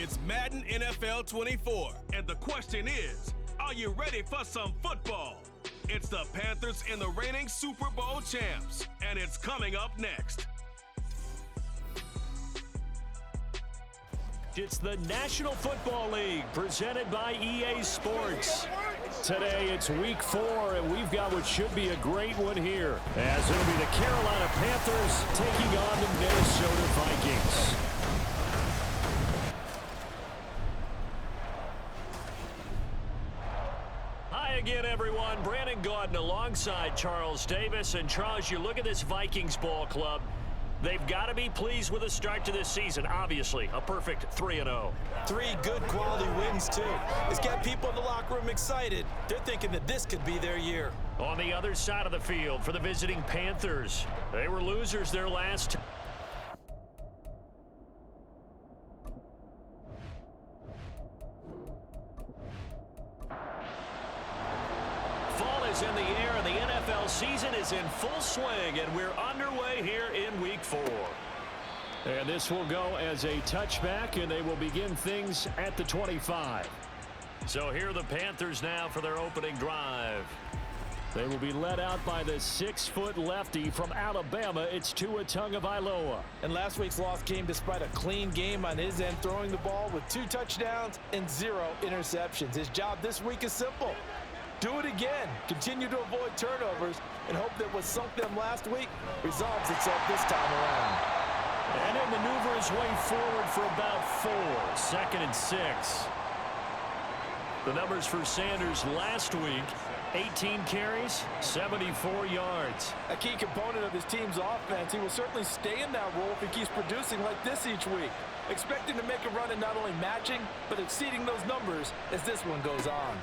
It's Madden NFL 24, and the question is, are you ready for some football? It's the Panthers and the reigning Super Bowl champs, and it's coming up next. It's the National Football League presented by EA Sports. Today it's week 4, and we've got what should be a great one here, as it'll be the Carolina Panthers taking on the Minnesota Vikings. Hi again, everyone. Brandon Gaudin alongside Charles Davis. And Charles, you look at this Vikings ball club. They've got to be pleased with the start to this season. Obviously, a perfect 3-0. 3 good quality wins, too. It's got people in the locker room excited. They're thinking that this could be their year. On the other side of the field for the visiting Panthers, they were losers their last. Fall is in the air, and the NFL season is in full swing, and we're underway here in week 4. And this will go as a touchback, and they will begin things at the 25. So here are the Panthers now for their opening drive. They will be led out by the 6-foot lefty from Alabama. It's Tua Tagovailoa. And last week's loss came despite a clean game on his end, throwing the ball with 2 touchdowns and 0 interceptions. His job this week is simple. Do it again. Continue to avoid turnovers and hope that what sunk them last week resolves itself this time around. And he'll maneuver his way forward for about 4. 2nd and 6. The numbers for Sanders last week: 18 carries, 74 yards. A key component of his team's offense. He will certainly stay in that role if he keeps producing like this each week. Expecting to make a run and not only matching, but exceeding those numbers as this one goes on.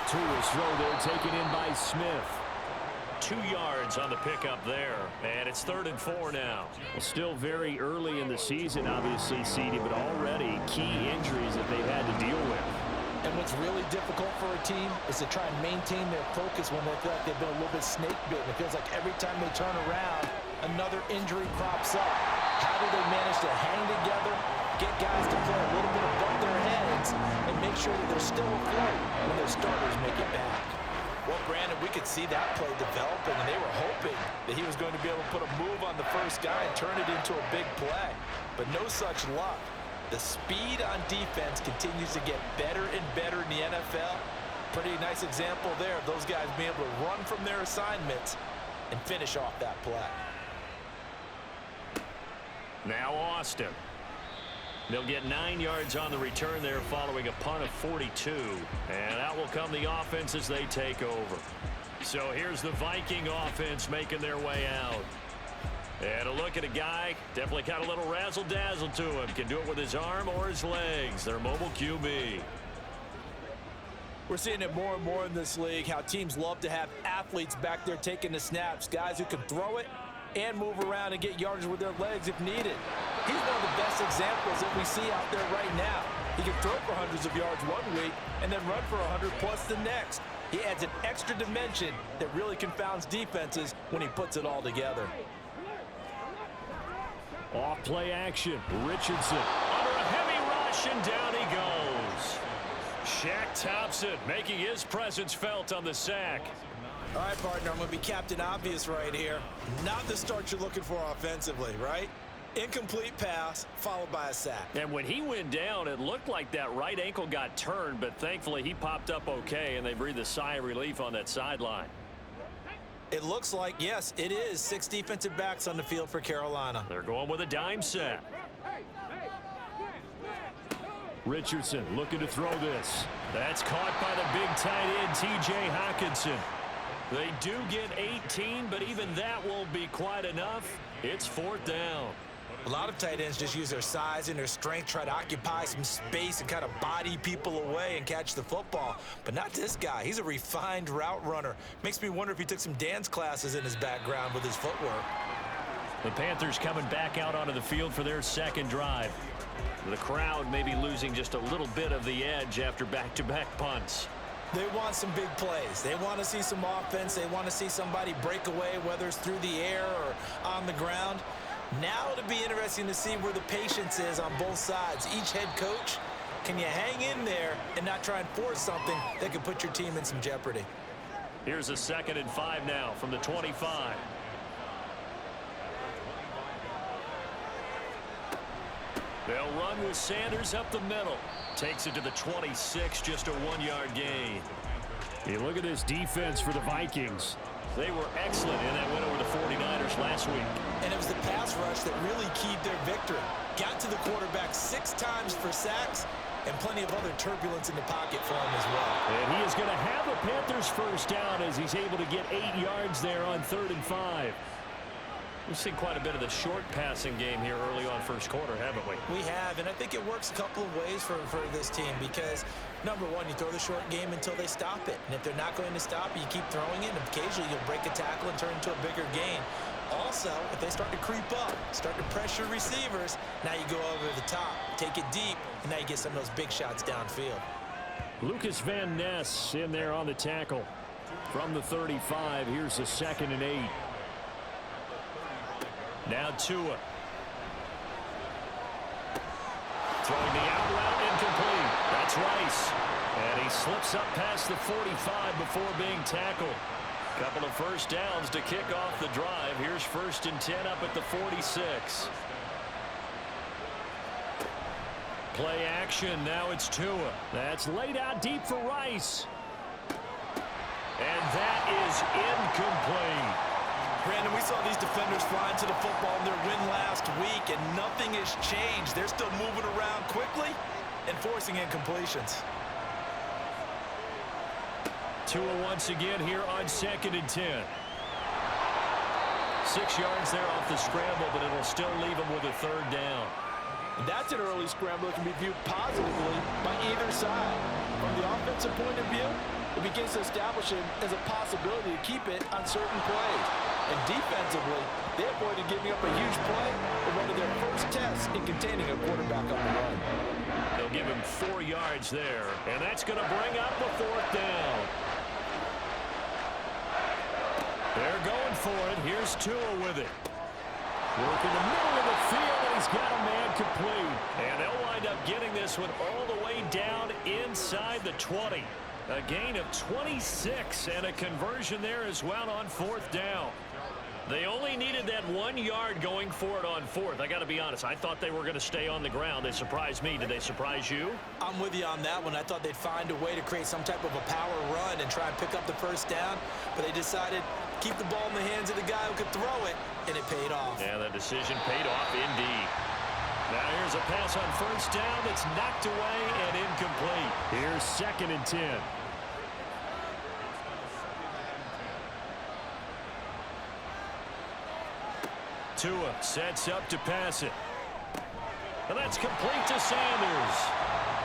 Tua's throw there taken in by Smith. 2 yards on the pickup there, and it's 3rd and 4 now. Still very early in the season, obviously, CD, but already key injuries that they've had to deal with. And what's really difficult for a team is to try and maintain their focus when they feel like they've been a little bit snake-bitten. It feels like every time they turn around, another injury crops up. How do they manage to hang together, get guys to play a little bit above their heads, and make sure that they're still afloat when their starters make it back? Well, Brandon, we could see that play developing, and they were hoping that he was going to be able to put a move on the first guy and turn it into a big play. But no such luck. The speed on defense continues to get better and better in the NFL. Pretty nice example there of those guys being able to run from their assignments and finish off that play. Now Austin. They'll get 9 yards on the return there following a punt of 42. And out will come the offense as they take over. So here's the Viking offense making their way out. And a look at a guy, definitely got a little razzle-dazzle to him. Can do it with his arm or his legs. Their mobile QB. We're seeing it more and more in this league, how teams love to have athletes back there taking the snaps, guys who can throw it and move around and get yardage with their legs if needed. He's one of the best examples that we see out there right now. He can throw for hundreds of yards one week and then run for 100+ the next. He adds an extra dimension that really confounds defenses when he puts it all together. Off play action. Richardson under a heavy rush, and down he goes. Shaq Thompson making his presence felt on the sack. All right, partner, I'm going to be Captain Obvious right here. Not the start you're looking for offensively, right? Incomplete pass, followed by a sack. And when he went down, it looked like that right ankle got turned, but thankfully he popped up okay, and they breathed a sigh of relief on that sideline. It looks like, yes, it is 6 defensive backs on the field for Carolina. They're going with a dime set. Richardson looking to throw this. That's caught by the big tight end, T.J. Hockenson. They do get 18, but even that won't be quite enough. It's 4th down. A lot of tight ends just use their size and their strength, try to occupy some space and kind of body people away and catch the football. But not this guy. He's a refined route runner. Makes me wonder if he took some dance classes in his background with his footwork. The Panthers coming back out onto the field for their second drive. The crowd may be losing just a little bit of the edge after back-to-back punts. They want some big plays. They want to see some offense. They want to see somebody break away, whether it's through the air or the ground. Now it'll be interesting to see where the patience is on both sides. Each head coach, can you hang in there and not try and force something that could put your team in some jeopardy? Here's a 2nd and 5 now from the 25. They'll run with Sanders up the middle. Takes it to the 26, just a 1-yard gain. Hey, look at this defense for the Vikings. They were excellent in that win over the 49ers last week. And it was the pass rush that really keyed their victory. Got to the quarterback 6 times for sacks and plenty of other turbulence in the pocket for him as well. And he is going to have the Panthers first down as he's able to get 8 yards there on 3rd and 5. We've seen quite a bit of the short passing game here early on first quarter, haven't we? We have, and I think it works a couple of ways for this team because, number one, you throw the short game until they stop it. And if they're not going to stop it, you keep throwing it, and occasionally you'll break a tackle and turn into a bigger gain. Also, if they start to creep up, start to pressure receivers, now you go over the top, take it deep, and now you get some of those big shots downfield. Lucas Van Ness in there on the tackle. From the 35, here's the 2nd and 8. Now Tua. Throwing the out route incomplete. That's Rice. And he slips up past the 45 before being tackled. Couple of first downs to kick off the drive. Here's 1st and 10 up at the 46. Play action. Now it's Tua. That's laid out deep for Rice. And that is incomplete. Brandon, we saw these defenders flying to the football in their win last week, and nothing has changed. They're still moving around quickly and forcing incompletions. Tua once again here on 2nd and 10. 6 yards there off the scramble, but it'll still leave him with a 3rd down. And that's an early scramble that can be viewed positively by either side. From the offensive point of view, it begins to establish him as a possibility to keep it on certain plays. And defensively, they avoided giving up a huge play in one of their first tests in containing a quarterback on the run. They'll give him 4 yards there, and that's going to bring up the 4th down. They're going for it. Here's Tua with it. Working the middle of the field, and he's got a man complete. And they'll wind up getting this one all the way down inside the 20. A gain of 26 and a conversion there as well on 4th down. They only needed that 1 yard going for it on 4th. I got to be honest, I thought they were going to stay on the ground. They surprised me. Did they surprise you? I'm with you on that one. I thought they'd find a way to create some type of a power run and try and pick up the 1st down, but they decided to keep the ball in the hands of the guy who could throw it, and it paid off. Yeah, that decision paid off indeed. Now here's a pass on 1st down that's knocked away and incomplete. Here's 2nd and 10. Tua sets up to pass it. And that's complete to Sanders.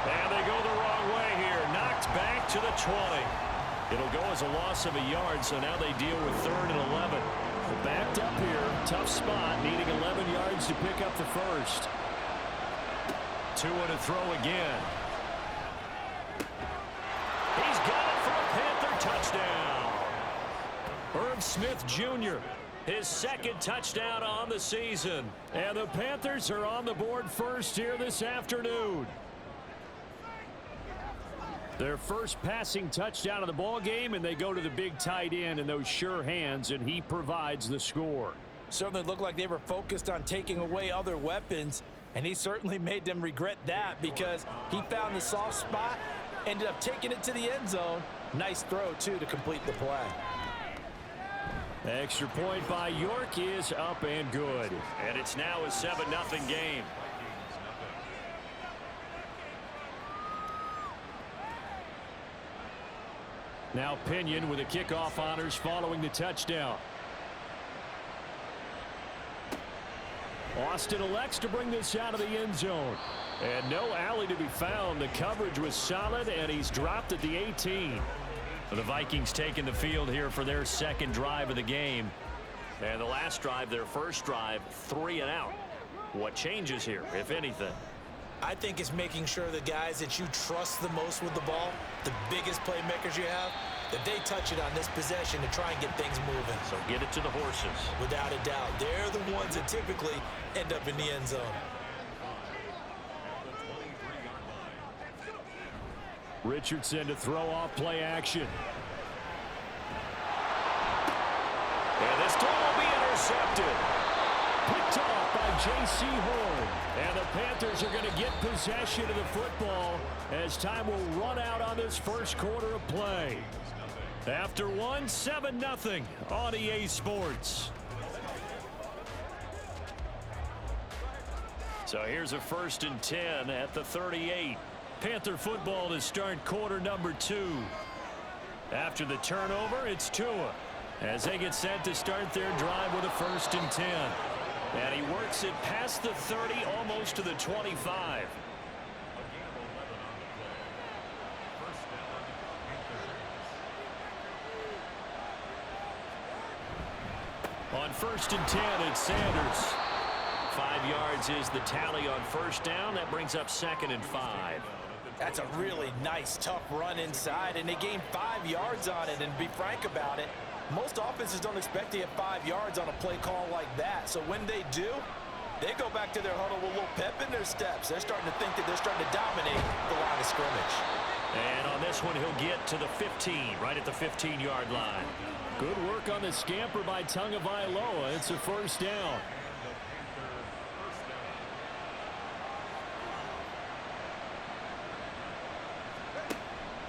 And they go the wrong way here. Knocked back to the 20. It'll go as a loss of a yard, so now they deal with 3rd and 11. Backed up here. Tough spot, needing 11 yards to pick up the 1st. Tua to throw again. He's got it for a Panther touchdown. Irv Smith Jr., his 2nd touchdown on the season. And the Panthers are on the board first here this afternoon. Their first passing touchdown of the ball game, and they go to the big tight end in those sure hands, and he provides the score. Certainly looked like they were focused on taking away other weapons, and he certainly made them regret that because he found the soft spot, ended up taking it to the end zone. Nice throw, too, to complete the play. Extra point by York is up and good. And it's now a 7-0 game. Now Pinion with the kickoff honors following the touchdown. Austin elects to bring this out of the end zone. And no alley to be found. The coverage was solid, and he's dropped at the 18. The Vikings taking the field here for their 2nd drive of the game. And the last drive, their first drive, 3 and out. What changes here, if anything? I think it's making sure the guys that you trust the most with the ball, the biggest playmakers you have, that they touch it on this possession to try and get things moving. So get it to the horses. Without a doubt. They're the ones that typically end up in the end zone. Richardson to throw off play action. And this throw will be intercepted. Picked off by J.C. Horn. And the Panthers are going to get possession of the football as time will run out on this first quarter of play. After 7-0 on EA Sports. So here's a 1st and 10 at the 38. Panther football to start quarter number 2. After the turnover, it's Tua as they get set to start their drive with a 1st and 10. And he works it past the 30, almost to the 25. On 1st and 10, it's Sanders. 5 yards is the tally on 1st down. That brings up 2nd and 5. That's a really nice, tough run inside, and they gained 5 yards on it. And to be frank about it, most offenses don't expect to get 5 yards on a play call like that. So when they do, they go back to their huddle with a little pep in their steps. They're starting to think that they're starting to dominate the line of scrimmage. And on this one, he'll get to the 15, right at the 15-yard line. Good work on the scamper by Tagovailoa. It's a 1st down.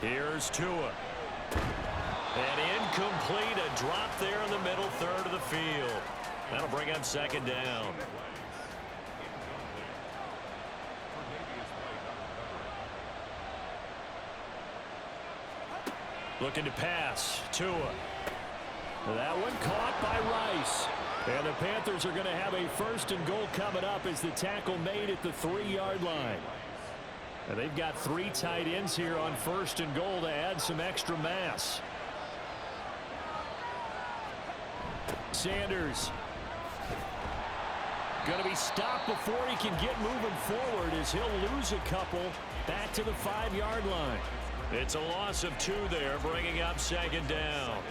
Here's Tua. And incomplete, a drop there in the middle third of the field. That'll bring up 2nd down. Looking to pass. Tua. That one caught by Rice. And the Panthers are going to have a 1st and goal coming up as the tackle made at the 3-yard line. And they've got 3 tight ends here on 1st and goal to add some extra mass. Sanders. Going to be stopped before he can get moving forward as he'll lose a couple back to the 5-yard line. It's a loss of 2 there, bringing up 2nd down.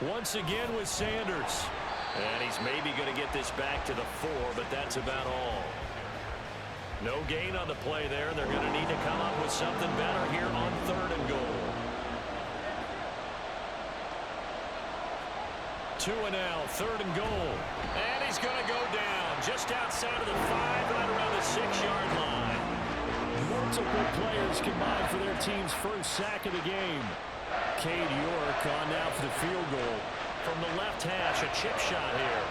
Once again with Sanders. And he's maybe going to get this back to the 4, but that's about all. No gain on the play there. They're going to need to come up with something better here on 3rd and goal. Tua now, 3rd and goal. And he's going to go down just outside of the 5, right around the 6-yard line. Multiple players combined for their team's first sack of the game. Cade York on now for the field goal. From the left hash, a chip shot here.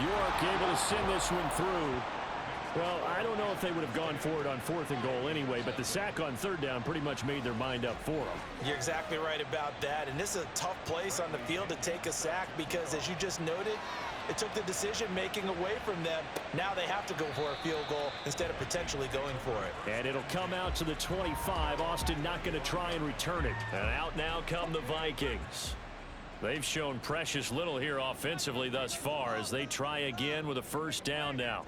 York able to send this one through. Well, I don't know if they would have gone for it on 4th and goal anyway, but the sack on 3rd down pretty much made their mind up for them. You're exactly right about that, and this is a tough place on the field to take a sack because, as you just noted, it took the decision-making away from them. Now they have to go for a field goal instead of potentially going for it. And it'll come out to the 25. Austin not going to try and return it. And out now come the Vikings. They've shown precious little here offensively thus far as they try again with a 1st down now.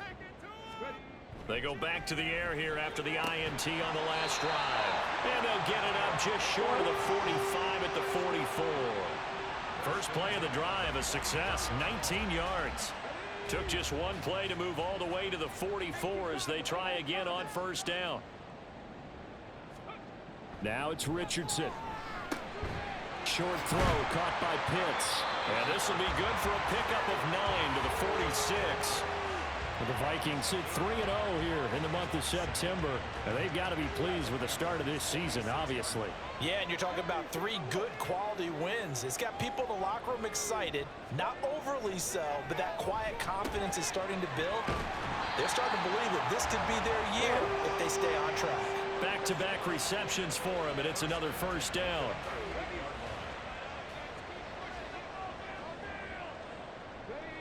They go back to the air here after the INT on the last drive. And they'll get it up just short of the 45 at the 44. First play of the drive, a success, 19 yards. Took just one play to move all the way to the 44 as they try again on 1st down. Now it's Richardson. Short throw caught by Pitts. And this will be good for a pickup of 9 to the 46. The Vikings sit 3-0 here in the month of September. And they've got to be pleased with the start of this season, obviously. Yeah, and you're talking about 3 good quality wins. It's got people in the locker room excited, not overly so, but that quiet confidence is starting to build. They're starting to believe that this could be their year if they stay on track. Back-to-back receptions for him, and it's another 1st down.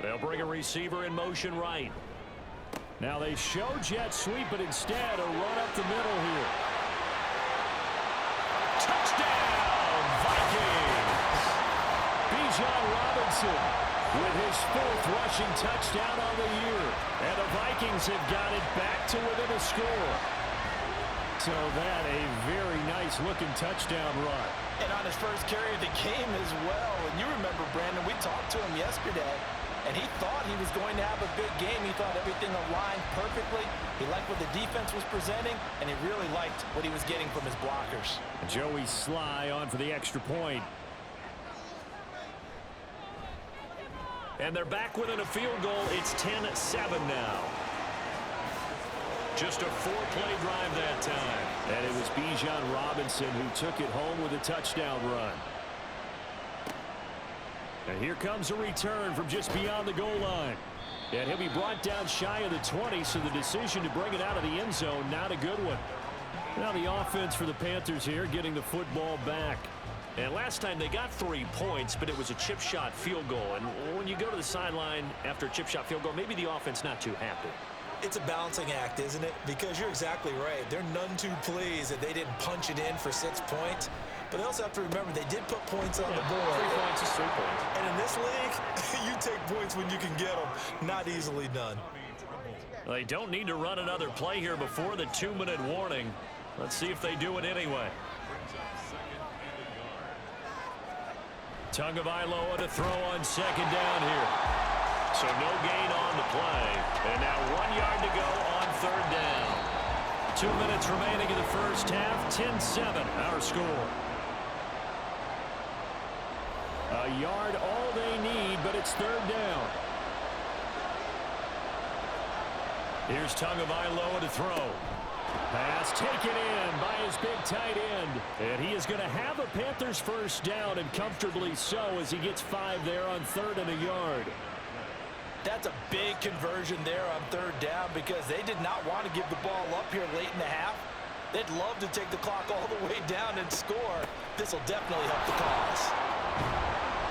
They'll bring a receiver in motion right. Now they show jet sweep, but instead a run up the middle here. Touchdown, Vikings! Bijan Robinson with his 4th rushing touchdown on the year. And the Vikings have got it back to within a score. So that a very nice nice-looking touchdown run. And on his first carry of the game as well. And you remember, Brandon, we talked to him yesterday, and he thought he was going to have a big game. He thought everything aligned perfectly. He liked what the defense was presenting, and he really liked what he was getting from his blockers. Joey Sly on for the extra point. And they're back within a field goal. It's 10-7 now. Just a 4-play drive that time. And it was Bijan Robinson who took it home with a touchdown run. And here comes a return from just beyond the goal line. And he'll be brought down shy of the 20, so the decision to bring it out of the end zone, not a good one. Now the offense for the Panthers here, getting the football back. And last time they got 3 points, but it was a chip shot field goal. And when you go to the sideline after a chip shot field goal, maybe the offense not too happy. It's a balancing act, isn't it? Because you're exactly right. They're none too pleased that they didn't punch it in for 6 points. But they also have to remember they did put points on the board. 3 points is 3 points. And in this league, you take points when you can get them. Not easily done. They don't need to run another play here before the 2-minute warning. Let's see if they do it anyway. Tagovailoa to throw on second down here. So no gain on the play. And now 1 yard to go on third down. 2 minutes remaining in the first half. 10-7 our score. A yard all they need, but it's third down. Here's Tagovailoa to throw. Pass taken in by his big tight end. And he is going to have a Panthers first down, and comfortably so, as he gets 5 there on 3rd and a yard. That's a big conversion there on third down because they did not want to give the ball up here late in the half. They'd love to take the clock all the way down and score. This will definitely help the cause.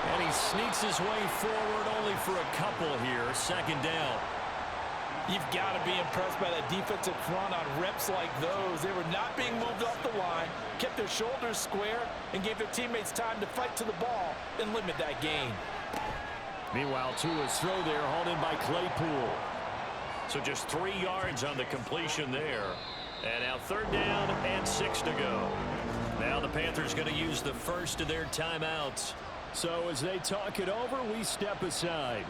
And he sneaks his way forward only for a couple here. Second down. You've got to be impressed by that defensive front on reps like those. They were not being moved off the line, kept their shoulders square, and gave their teammates time to fight to the ball and limit that gain. Meanwhile, Tua's throw there hauled in by Claypool. So just 3 yards on the completion there. And now third down and 6 to go. Now the Panthers going to use the first of their timeouts. So as they talk it over, we step aside.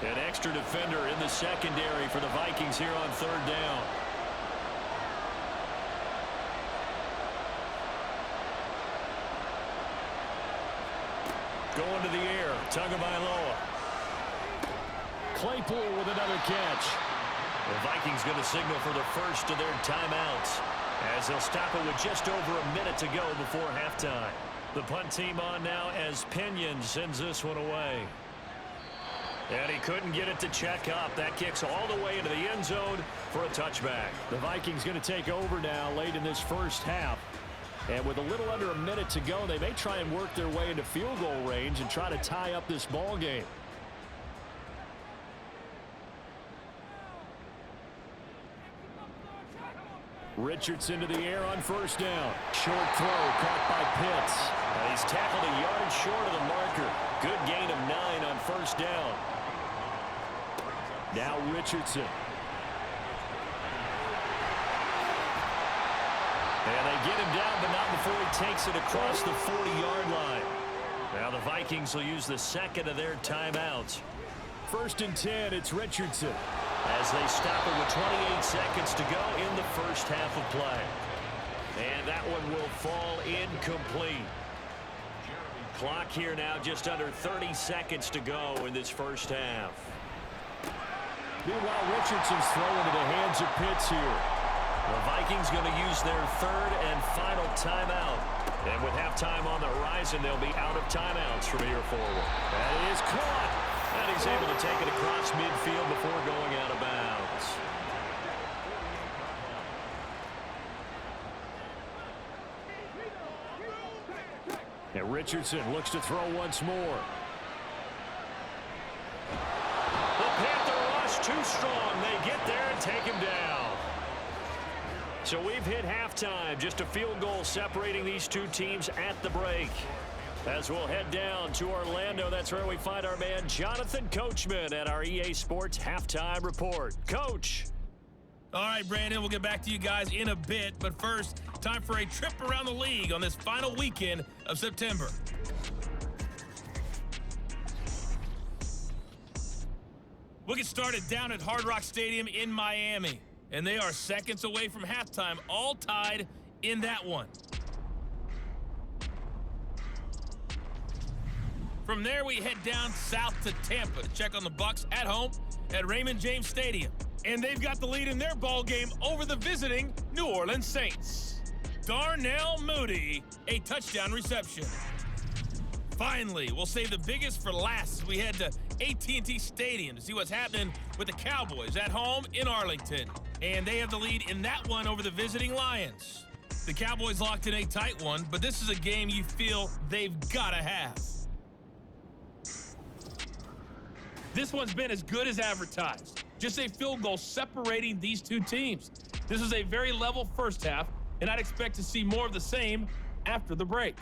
An extra defender in the secondary for the Vikings here on third down. Going to the air, Tagovailoa. Claypool with another catch. The Vikings going to signal for the first of their timeouts as they'll stop it with just over a minute to go before halftime. The punt team on now as Pinion sends this one away. And he couldn't get it to check up. That kicks all the way into the end zone for a touchback. The Vikings going to take over now late in this first half. And with a little under a minute to go, they may try and work their way into field goal range and try to tie up this ball game. Richardson to the air on first down. Short throw caught by Pitts. And he's tackled a yard short of the marker. Good gain of 9 on first down. Now Richardson. And they get him down, but not before he takes it across the 40-yard line. Now the Vikings will use the second of their timeouts. 1st and 10, it's Richardson. As they stop it with 28 seconds to go in the first half of play. And that one will fall incomplete. Clock here now just under 30 seconds to go in this first half. Meanwhile, Richardson's throw into the hands of Pitts here. The Vikings going to use their third and final timeout. And with halftime on the horizon, they'll be out of timeouts from here forward. That is caught. And he's able to take it across midfield before going out of bounds. And Richardson looks to throw once more. The Panther rush too strong. They get there and take him down. So we've hit halftime. Just a field goal separating these two teams at the break. As we'll head down to Orlando, that's where we find our man Jonathan Coachman at our EA Sports Halftime Report. Coach. All right, Brandon, we'll get back to you guys in a bit. But first, time for a trip around the league on this final weekend of September. We'll get started down at Hard Rock Stadium in Miami. And they are seconds away from halftime, all tied in that one. From there, we head down south to Tampa to check on the Bucs at home at Raymond James Stadium. And they've got the lead in their ball game over the visiting New Orleans Saints. Darnell Mooney, a touchdown reception. Finally, we'll save the biggest for last as we head to AT&T Stadium to see what's happening with the Cowboys at home in Arlington. And they have the lead in that one over the visiting Lions. The Cowboys locked in a tight one, but this is a game you feel they've got to have. This one's been as good as advertised. Just a field goal separating these two teams. This is a very level first half, and I'd expect to see more of the same after the break.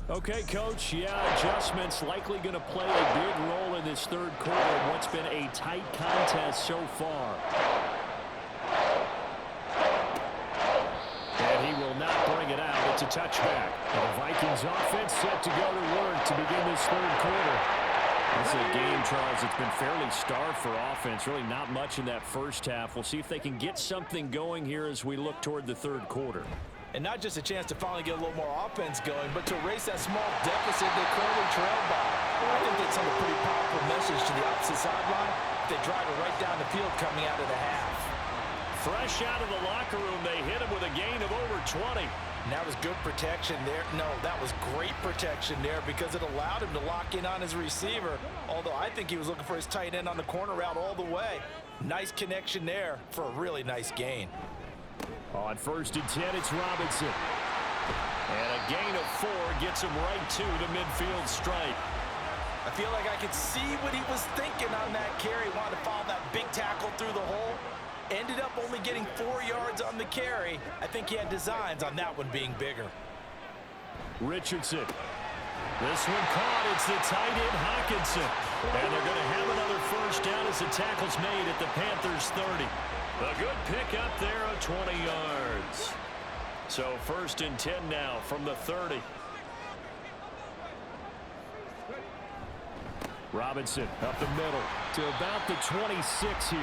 Okay, Coach, adjustments likely going to play a big role in this third quarter of what's been a tight contest so far. And he will not bring it out. It's a touchback. And the Vikings offense set to go to work to begin this third quarter. This is a game, Charles, it's been fairly starved for offense. Really not much in that first half. We'll see if they can get something going here as we look toward the third quarter. And not just a chance to finally get a little more offense going, but to erase that small deficit they currently trail by. I think that's a pretty powerful message to the opposite sideline. They drive it right down the field coming out of the half. Fresh out of the locker room, they hit him with a gain of over 20. And that was good protection there. No, that was great protection there because it allowed him to lock in on his receiver, although I think he was looking for his tight end on the corner route all the way. Nice connection there for a really nice gain. On 1st and 10, it's Robinson. And a gain of 4 gets him right to the midfield stripe. I feel like I could see what he was thinking on that carry. Wanted to follow that big tackle through the hole. Ended up only getting 4 yards on the carry. I think he had designs on that one being bigger. Richardson. This one caught. It's the tight end, Hawkinson. And they're going to have another first down as the tackle's made at the Panthers' 30. A good pickup there of 20 yards. So 1st and 10 now from the 30. Robinson up the middle to about the 26 here.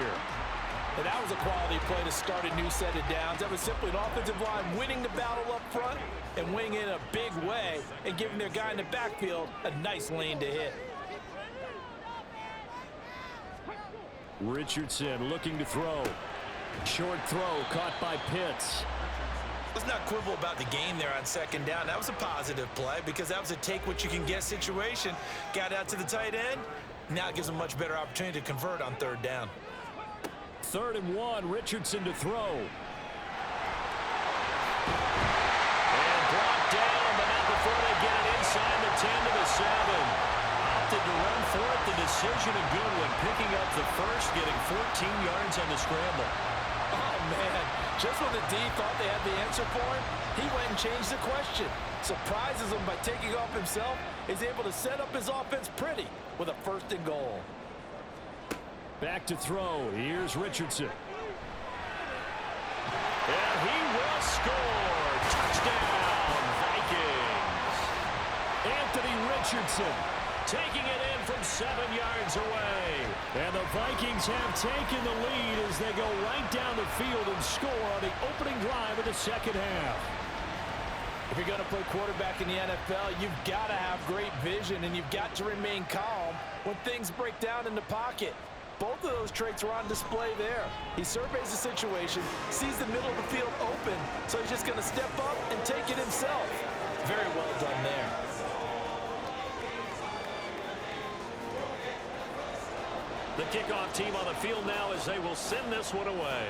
And that was a quality play to start a new set of downs. That was simply an offensive line winning the battle up front and winning in a big way and giving their guy in the backfield a nice lane to hit. Richardson looking to throw. Short throw caught by Pitts. Let's not quibble about the gain there on 2nd down. That was a positive play because that was a take-what-you-can-get situation. Got out to the tight end. Now it gives them a much better opportunity to convert on 3rd down. 3rd and 1, Richardson to throw. And brought down, but not before they get it inside the 10 to the 7. Opted to run for it. The decision a good one. Picking up the first, getting 14 yards on the scramble. Oh, man. Just when the D thought they had the answer for him, he went and changed the question. Surprises him by taking off himself. He's able to set up his offense pretty with a 1st and goal. Back to throw. Here's Richardson. And he will score. Touchdown, Vikings. Anthony Richardson taking it in from 7 yards away. And the Vikings have taken the lead as they go right down the field and score on the opening drive of the 2nd half. If you're going to play quarterback in the NFL, you've got to have great vision and you've got to remain calm when things break down in the pocket. Both of those traits are on display there. He surveys the situation, sees the middle of the field open, so he's just going to step up and take it himself. Very well done there. The kickoff team on the field now as they will send this one away.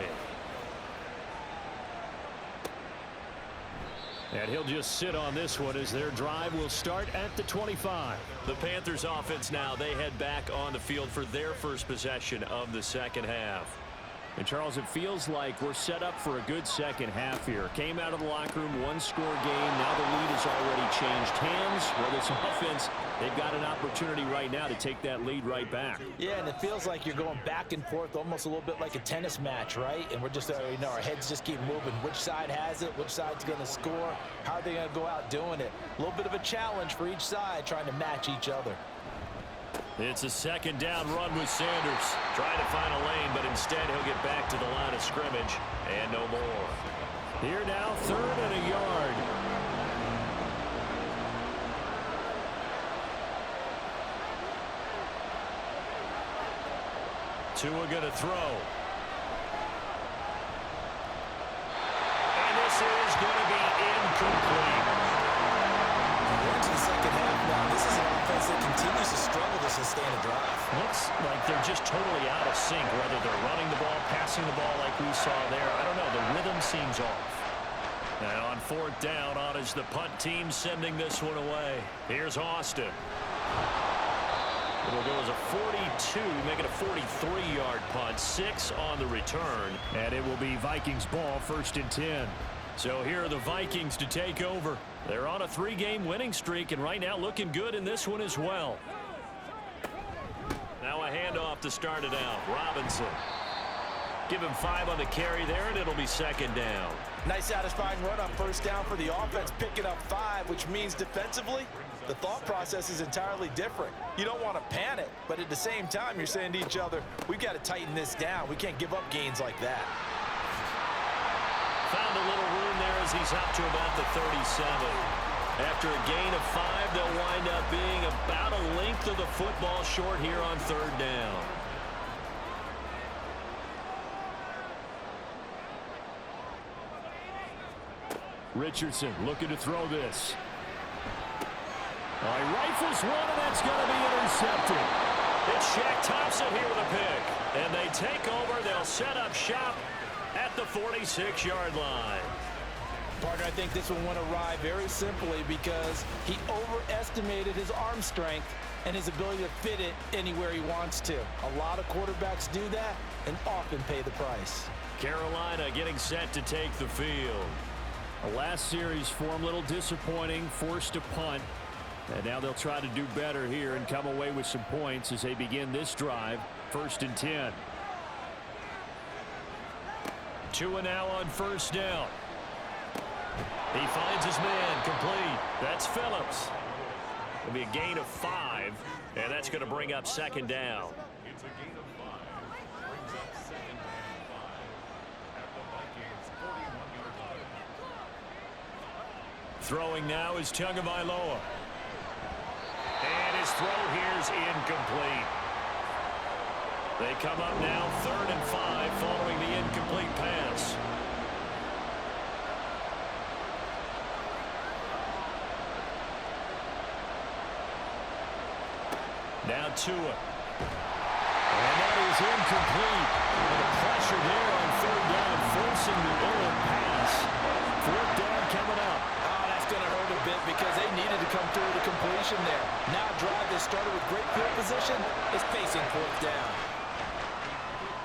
And he'll just sit on this one as their drive will start at the 25. The Panthers offense now, they head back on the field for their first possession of the 2nd half. And, Charles, it feels like we're set up for a good second half here. Came out of the locker room, one-score game. Now the lead has already changed hands. Well, this offense, they've got an opportunity right now to take that lead right back. Yeah, and it feels like you're going back and forth almost a little bit like a tennis match, right? And we're just, our heads just keep moving. Which side has it? Which side's going to score? How are they going to go out doing it? A little bit of a challenge for each side trying to match each other. It's a second down run with Sanders. Trying to find a lane, but instead he'll get back to the line of scrimmage and no more. Here now, 3rd and a yard. Tua going to throw. And this is going to be incomplete. We're into the second half now. This is an offense that continues to struggle to sustain a drive. Looks like they're just totally out of sync, whether they're running the ball, passing the ball like we saw there. I don't know. The rhythm seems off. Now on 4th down, on is the punt team sending this one away. Here's Austin. It'll go as a 42, make it a 43-yard punt. 6 on the return. And it will be Vikings ball, 1st and 10. So here are the Vikings to take over. They're on a 3-game winning streak, and right now looking good in this one as well. Now a handoff to start it out. Robinson. Give him 5 on the carry there, and it'll be 2nd down. Nice satisfying run on 1st down for the offense, picking up 5, which means defensively, the thought process is entirely different. You don't want to panic, but at the same time, you're saying to each other, we've got to tighten this down. We can't give up gains like that. Found a little room there as he's up to about the 37. After a gain of 5, they'll wind up being about a length of the football short here on 3rd down. Richardson looking to throw this. He rifles one, and that's going to be intercepted. It's Shaq Thompson here with a pick. And they take over. They'll set up shop at the 46-yard line. Partner, I think this one went awry very simply because he overestimated his arm strength and his ability to fit it anywhere he wants to. A lot of quarterbacks do that and often pay the price. Carolina getting set to take the field. The last series for him, a little disappointing, forced a punt. And now they'll try to do better here and come away with some points as they begin this drive. 1st and 10. Tua now on 1st down. He finds his man complete. That's Phillips. It'll be a gain of 5, and that's going to bring up 2nd down. It's a gain of 5. Brings up 2nd and 5 at the Vikings 41-yard line. Throwing now is Tagovailoa. And his throw here's incomplete. They come up now 3rd and 5 following the incomplete pass. Now Tua. And that is incomplete. And the pressure there on 3rd down, forcing the early pass. 4th down coming up. Oh, that's going to hurt a bit because they needed to come through the completion there. Now a drive that started with great field position is facing 4th down.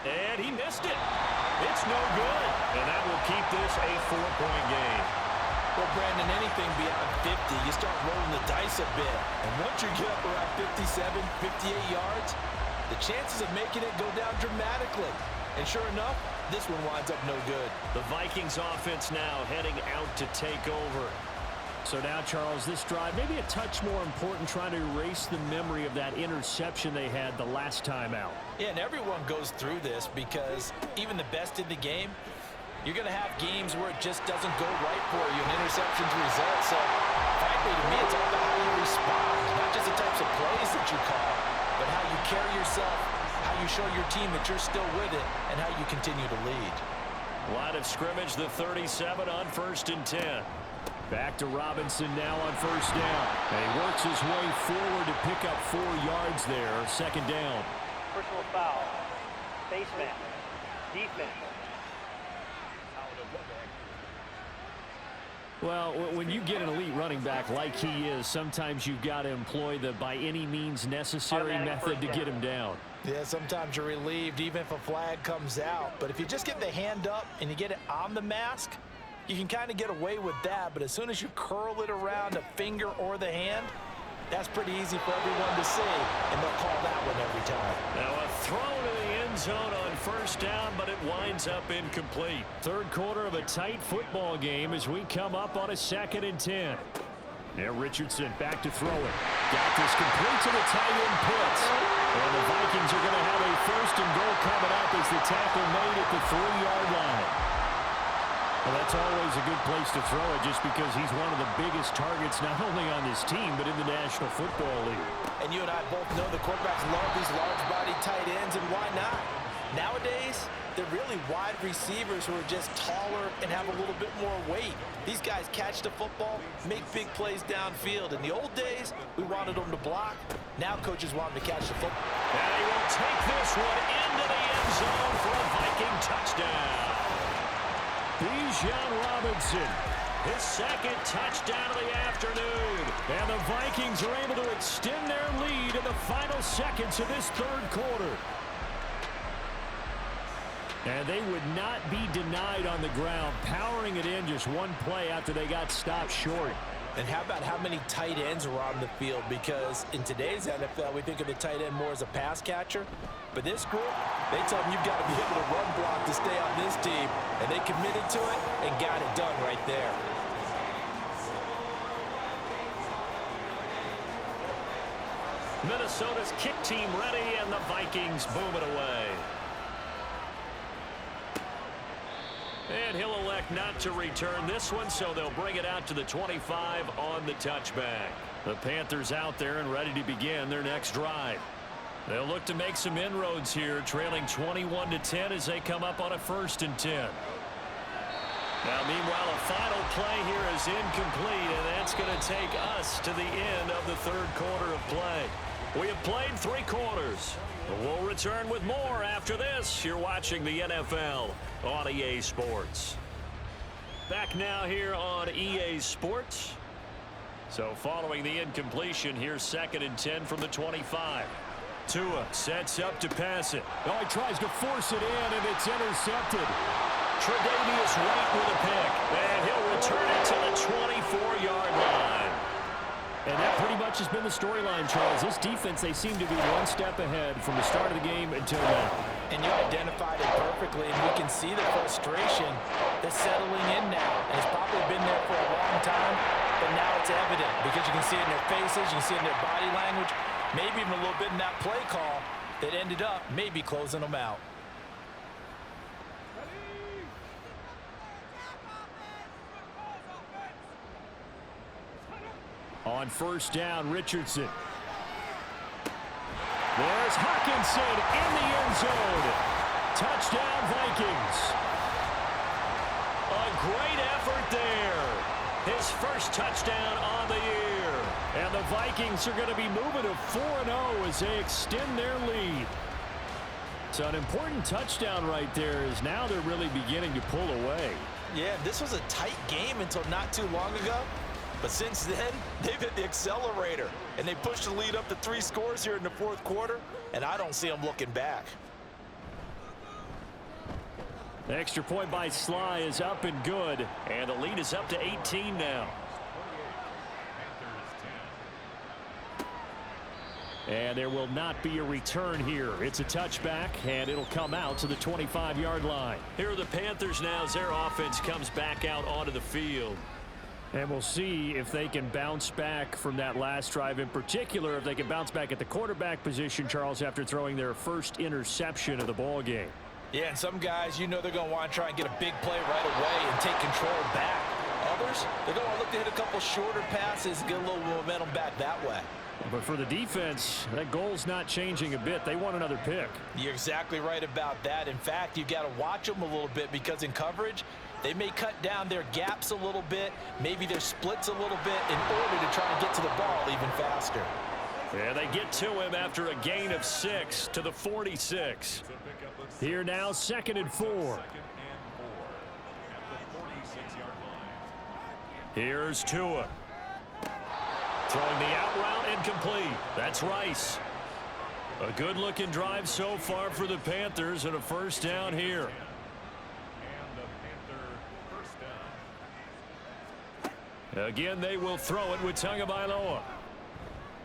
And he missed it. It's no good. And that will keep this a 4-point game. Well, Brandon, anything beyond 50, you start rolling the dice a bit. And once you get up around 57, 58 yards, the chances of making it go down dramatically. And sure enough, this one winds up no good. The Vikings offense now heading out to take over. So now, Charles, this drive maybe a touch more important, trying to erase the memory of that interception they had the last time out. Yeah, and everyone goes through this because even the best in the game, you're going to have games where it just doesn't go right for you, and interceptions result. So, frankly, to me, it's all about how you respond, not just the types of plays that you call, but how you carry yourself, how you show your team that you're still with it, and how you continue to lead. Line of scrimmage, the 37 on 1st and 10. Back to Robinson now on 1st down. And he works his way forward to pick up 4 yards there. 2nd down. Personal foul. Face mask. Defense. Well, when you get an elite running back like he is, sometimes you've got to employ the by any means necessary method to get him down. Yeah, sometimes you're relieved even if a flag comes out. But if you just get the hand up and you get it on the mask, you can kind of get away with that. But as soon as you curl it around a finger or the hand, that's pretty easy for everyone to see, and they'll call that one every time. Now a throw to the end zone on first down, but it winds up incomplete. Third quarter of a tight football game as we come up on a 2nd and 10. Now Richardson back to throw it. Got this complete to the tight end Pitts. And the Vikings are going to have a 1st and goal coming up as the tackle made at the 3-yard line. Well, that's always a good place to throw it just because he's one of the biggest targets not only on this team but in the National Football League. And you and I both know the quarterbacks love these large-body tight ends, and why not? Nowadays, they're really wide receivers who are just taller and have a little bit more weight. These guys catch the football, make big plays downfield. In the old days, we wanted them to block. Now coaches want them to catch the football. And he will take this one into the end zone for a Viking touchdown. Bijan Robinson, his 2nd touchdown of the afternoon. And the Vikings are able to extend their lead in the final seconds of this 3rd quarter. And they would not be denied on the ground, powering it in just one play after they got stopped short. And how about how many tight ends are on the field? Because in today's NFL, we think of the tight end more as a pass catcher. But this group, they tell them you've got to be able to run block to stay on this team. And they committed to it and got it done right there. Minnesota's kick team ready, and the Vikings boom it away. And he'll elect not to return this one, so they'll bring it out to the 25 on the touchback. The Panthers out there and ready to begin their next drive. They'll look to make some inroads here, trailing 21-10 as they come up on a 1st and 10. Now, meanwhile, a final play here is incomplete, and that's going to take us to the end of the 3rd quarter of play. We have played 3 quarters. We'll return with more after this. You're watching the NFL on EA Sports. Back now here on EA Sports. So following the incompletion, here's 2nd and 10 from the 25. Tua sets up to pass it. Oh, he tries to force it in, and it's intercepted. Tre'Davious White with a pick, and he'll return it to the 24-yard line. And that pretty much has been the storyline, Charles. This defense, they seem to be one step ahead from the start of the game until now. And you identified it perfectly, and we can see the frustration that's settling in now. And it's probably been there for a long time, but now it's evident because you can see it in their faces, you can see it in their body language, maybe even a little bit in that play call that ended up maybe closing them out. On first down, Richardson. There's Hawkinson in the end zone. Touchdown, Vikings. A great effort there. His first touchdown on the year. And the Vikings are going to be moving to 4-0 as they extend their lead. So an important touchdown right there is now they're really beginning to pull away. Yeah, this was a tight game until not too long ago. But since then, they've hit the accelerator, and they pushed the lead up to 3 scores here in the 4th quarter, and I don't see them looking back. The extra point by Sly is up and good, and the lead is up to 18 now. And there will not be a return here. It's a touchback, and it'll come out to the 25-yard line. Here are the Panthers now as their offense comes back out onto the field. And we'll see if they can bounce back from that last drive. In particular, if they can bounce back at the quarterback position, Charles, after throwing their first interception of the ball game. Yeah, and some guys, you know they're going to want to try and get a big play right away and take control back. Others, they're going to want to look to hit a couple shorter passes and get a little momentum back that way. But for the defense, that goal's not changing a bit. They want another pick. You're exactly right about that. In fact, you've got to watch them a little bit because in coverage, they may cut down their gaps a little bit, maybe their splits a little bit in order to try and get to the ball even faster. Yeah, they get to him after a gain of 6 to the 46. Here now, 2nd and 4. Here's Tua. Throwing the out route incomplete. That's Rice. A good-looking drive so far for the Panthers and a first down here. Again, they will throw it with Tagovailoa.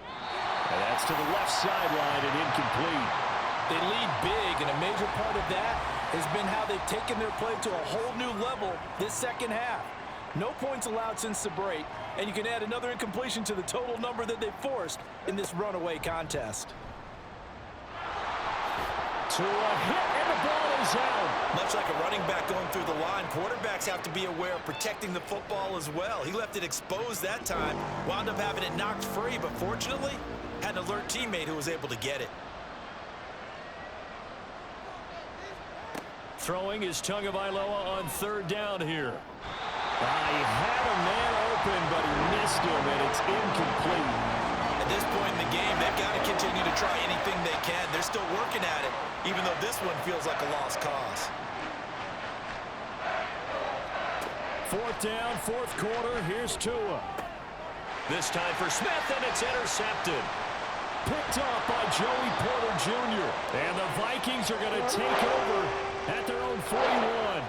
And that's to the left sideline and incomplete. They lead big, and a major part of that has been how they've taken their play to a whole new level this second half. No points allowed since the break, and you can add another incompletion to the total number that they've forced in this runaway contest. To a hit, and the ball is out. Much like a running back going through the line, quarterbacks have to be aware of protecting the football as well. He left it exposed that time, wound up having it knocked free, but fortunately, had an alert teammate who was able to get it. Throwing is Tagovailoa on third down here. He had a man open, but he missed him, and it's incomplete. At this point in the game, they've got to continue to try anything they can. They're still working at it, even though this one feels like a lost cause. Fourth down, fourth quarter. Here's Tua. This time for Smith, and it's intercepted. Picked off by Joey Porter Jr. And the Vikings are going to take over at their own 41.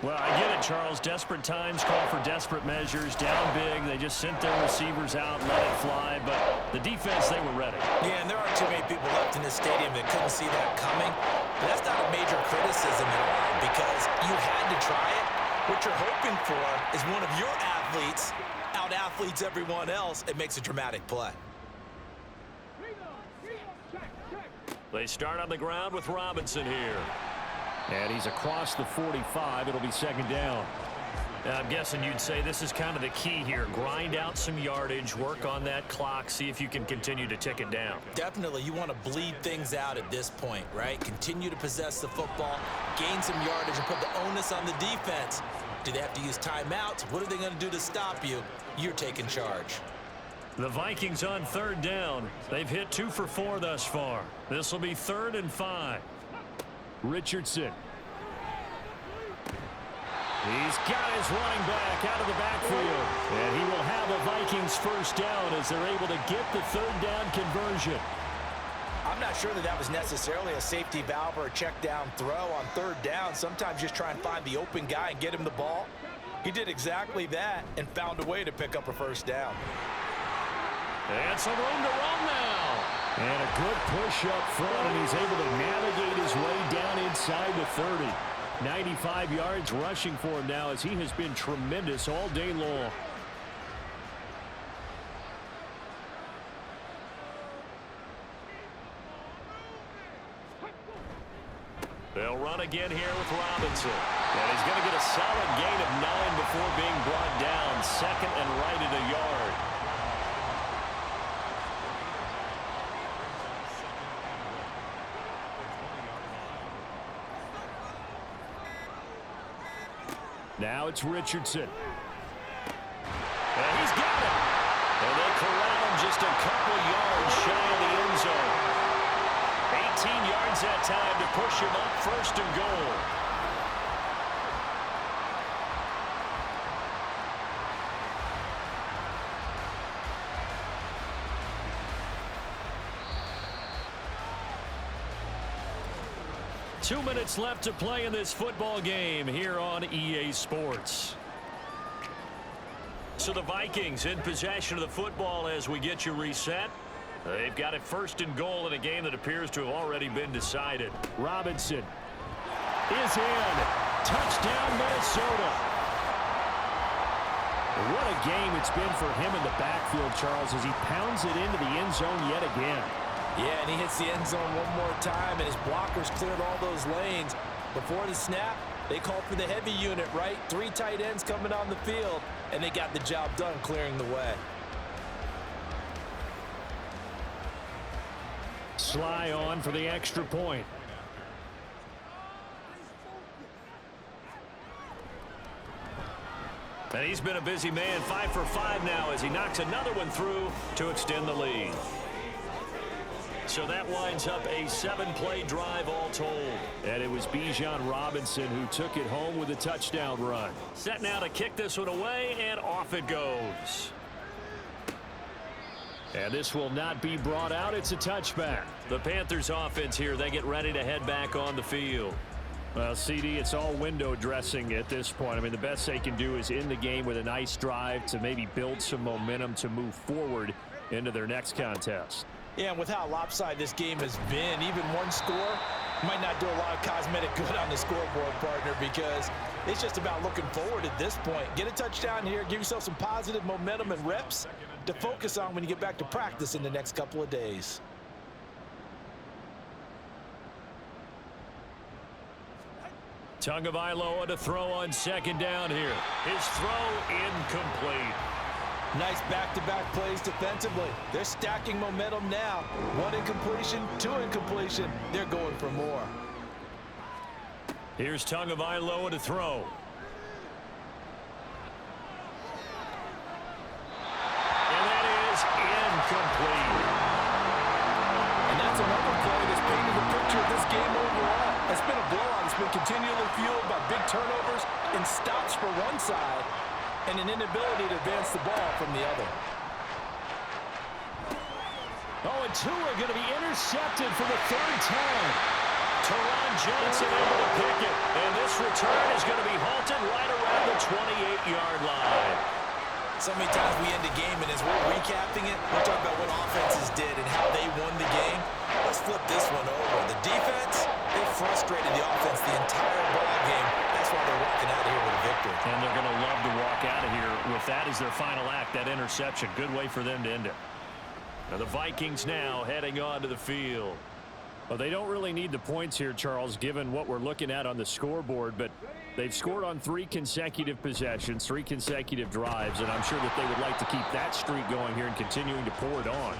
Well, I get it, Charles. Desperate times call for desperate measures. Down big. They just sent their receivers out and let it fly. But the defense, they were ready. Yeah, and there aren't too many people left in this stadium that couldn't see that coming. But that's not a major criticism at all because you had to try it. What you're hoping for is one of your athletes out-athletes everyone else and makes a dramatic play. They start on the ground with Robinson here. And he's across the 45. It'll be second down. I'm guessing you'd say this is kind of the key here. Grind out some yardage, work on that clock, see if you can continue to tick it down. Definitely. You want to bleed things out at this point, right? Continue to possess the football, gain some yardage, and put the onus on the defense. Do they have to use timeouts? What are they going to do to stop you? You're taking charge. The Vikings on third down. They've hit 2 for 4 thus far. This will be 3rd and 5. Richardson. He's got his running back out of the backfield. And he will have a Vikings first down as they're able to get the third down conversion. I'm not sure that was necessarily a safety valve or a check down throw on third down. Sometimes just try and find the open guy and get him the ball. He did exactly that and found a way to pick up a first down. And some room to run now. And a good push up front, and he's able to navigate his way down inside the 30. 95 yards rushing for him now as he has been tremendous all day long. They'll run again here with Robinson. And he's going to get a solid gain of 9 before being brought down. Second and right at a yard. Now it's Richardson. And he's got it. And they corral him just a couple yards shy of the end zone. 18 yards that time to push him up 1st and goal. Two minutes left to play in this football game here on EA Sports. So the Vikings in possession of the football as we get you reset. They've got it 1st and goal in a game that appears to have already been decided. Robinson is in. Touchdown, Minnesota. What a game it's been for him in the backfield, Charles, as he pounds it into the end zone yet again. Yeah, and he hits the end zone one more time, and his blockers cleared all those lanes. Before the snap, they called for the heavy unit, right? 3 tight ends coming on the field, and they got the job done clearing the way. Sly on for the extra point. And he's been a busy man, 5 for 5 now as he knocks another one through to extend the lead. So that winds up a 7-play drive all told. And it was Bijan Robinson who took it home with a touchdown run. Set now to kick this one away, and off it goes. And this will not be brought out. It's a touchback. The Panthers offense here, they get ready to head back on the field. Well, CD, it's all window dressing at this point. I mean, the best they can do is end the game with a nice drive to maybe build some momentum to move forward into their next contest. Yeah, and with how lopsided this game has been, even one score might not do a lot of cosmetic good on the scoreboard, partner, because it's just about looking forward at this point. Get a touchdown here, give yourself some positive momentum and reps to focus on when you get back to practice in the next couple of days. Tagovailoa to throw on second down here. His throw incomplete. Nice back-to-back plays defensively. They're stacking momentum now. 1 incompletion, 2 incompletion. They're going for more. Here's Tagovailoa to throw. And that is incomplete. And that's another play that's painted the picture of this game overall. It's been a blowout. It's been continually fueled by big turnovers and stops for one side and an inability to advance the ball from the other. Oh, and two are going to be intercepted for the 3rd time. Teron Johnson able to pick it. And this return is going to be halted right around the 28-yard line. So many times we end the game, and as we're recapping it, we're talking about what offenses did and how they won the game. Let's flip this one over. The defense, they frustrated the offense the entire ball game. That's why they're walking out of here with a victory. And they're going to love to walk out of here with that as their final act, that interception. Good way for them to end it. Now the Vikings now heading on to the field. Well, they don't really need the points here, Charles, given what we're looking at on the scoreboard, but they've scored on 3 consecutive possessions, 3 consecutive drives, and I'm sure that they would like to keep that streak going here and continuing to pour it on.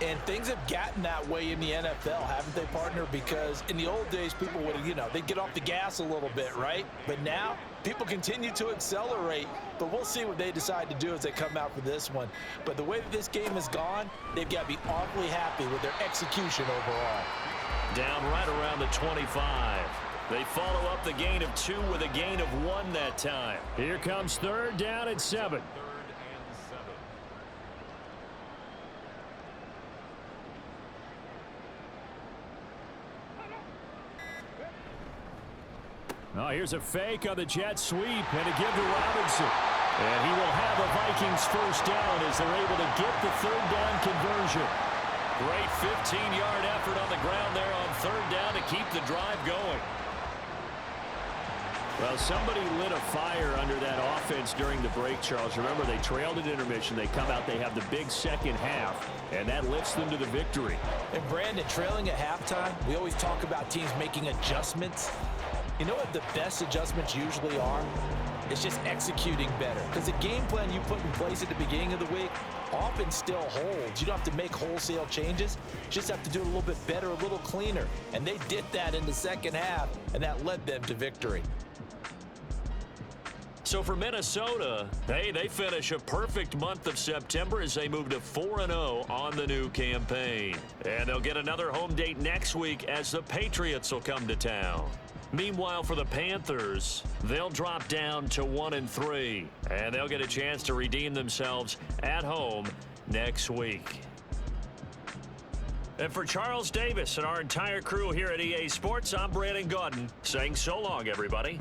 And things have gotten that way in the NFL, haven't they, partner? Because in the old days, people would, they'd get off the gas a little bit, right? But now, people continue to accelerate. But we'll see what they decide to do as they come out for this one. But the way that this game has gone, they've got to be awfully happy with their execution overall. Down right around the 25. They follow up the gain of 2 with a gain of 1 that time. Here comes 3rd down and 7. Oh, here's a fake on the jet sweep and a give to Robinson. And he will have a Vikings 1st down as they're able to get the 3rd down conversion. Great 15-yard effort on the ground there on 3rd down to keep the drive going. Well, somebody lit a fire under that offense during the break, Charles. Remember, they trailed at intermission. They come out, they have the big second half, and that lifts them to the victory. And, Brandon, trailing at halftime, we always talk about teams making adjustments. You know what the best adjustments usually are? It's just executing better. Because the game plan you put in place at the beginning of the week often still holds. You don't have to make wholesale changes. You just have to do it a little bit better, a little cleaner. And they did that in the second half, and that led them to victory. So for Minnesota, hey, they finish a perfect month of September as they move to 4-0 on the new campaign. And they'll get another home date next week as the Patriots will come to town. Meanwhile, for the Panthers, they'll drop down to 1-3, and they'll get a chance to redeem themselves at home next week. And for Charles Davis and our entire crew here at EA Sports, I'm Brandon Gaudin saying so long, everybody.